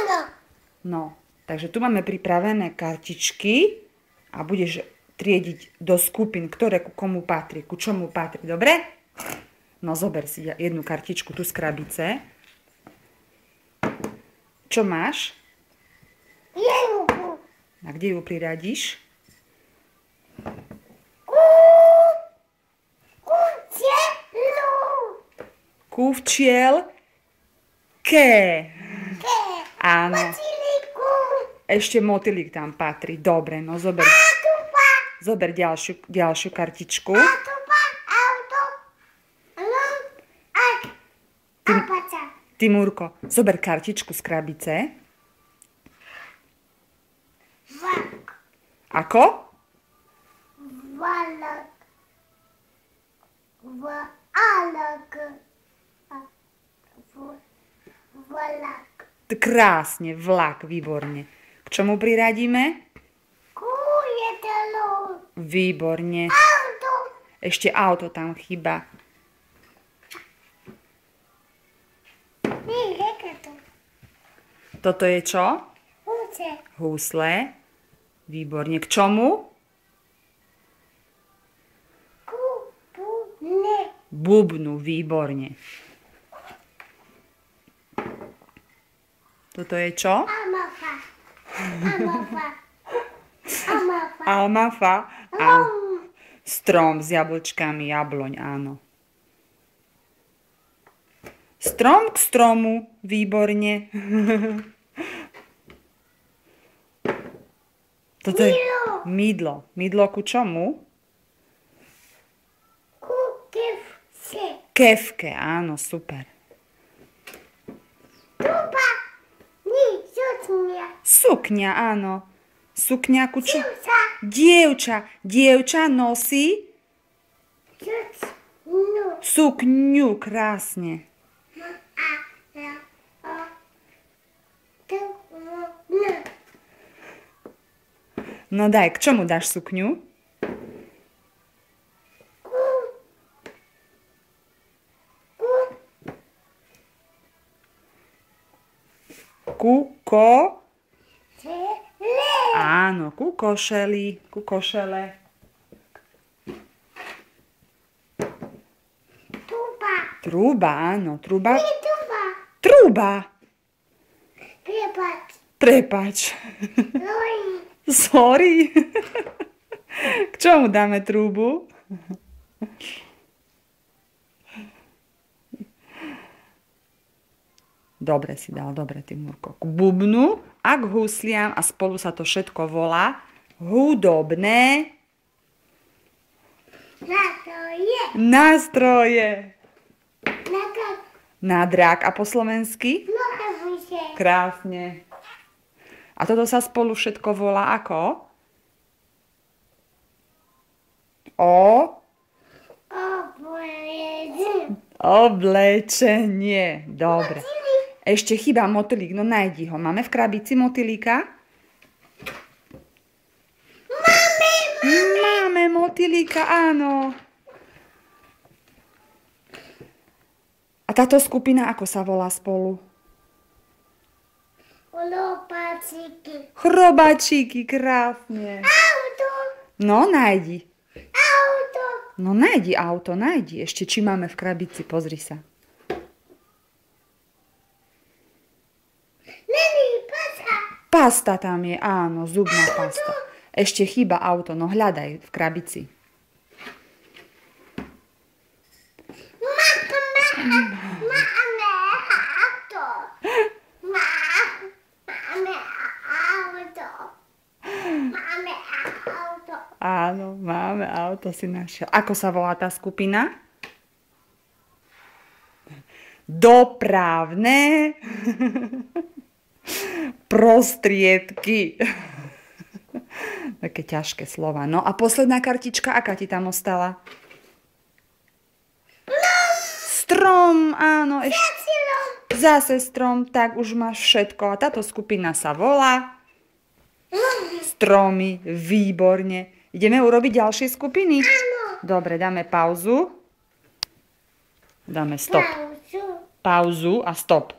Áno. No, takže tu máme pripravené kartičky a budeš triediť do skupín, ktoré ku komu patrí, ku čomu patrí, dobre? No, zober si jednu kartičku tu z krabice. Čo máš? Jenku. A kde ju priradíš? Ku včielke. Áno. Ešte motýlik tam patrí. Dobre, no zober ďalšiu kartičku. Timurko, zober kartičku z krabice. Ako? Valak. Krásne, vlak, výborne. K čomu priradíme? Výborne. Auto. Ešte auto tam chýba. Toto je čo? Husle. Výborne. K čomu? Bubnu, výborne. Toto je čo? Almafa. Strom s jablčkami, jabloň, áno. Strom k stromu, výborne. Toto je mydlo. Mydlo ku čomu? Kefke, áno, super. Sukňa, áno. Sukňa ku čo? Dievča. Dievča nosí sukňu, krásne. No daj, k čomu dáš sukňu? Áno, ku košeli, ku košele. Trúba, áno, trúba. Trúba. Prepač. Sorry. K čomu dáme trúbu? Dobre si dal, dobre, Timurko. K bubnu a k husliam a spolu sa to všetko volá hudobné nástroje. Na drak. A po slovensky? Krásne. A toto sa spolu všetko volá ako? Oblečenie. Dobre. Ešte chýba motýlik, no nájdi ho. Máme v krabici motýlika? Máme motýlika, áno. A táto skupina ako sa volá spolu? Chrobáčiky, krásne. Auto. No, nájdi. Auto. No, nájdi auto, nájdi. Ešte či máme v krabici, pozri sa. Pasta tam je, áno, zubná pasta. Ešte chýba auto, no hľadaj v krabici. Máme auto. Áno, máme auto, si našiel. Ako sa volá tá skupina? Dopravné prostriedky. Také ťažké slova. No a posledná kartička, aká ti tam ostala? Strom, áno. Zase strom, tak už máš všetko. A táto skupina sa volá Stromy, výborne. Ideme urobiť ďalšie skupiny? Dobre, dáme pauzu. Dáme stop. Pauzu a stop.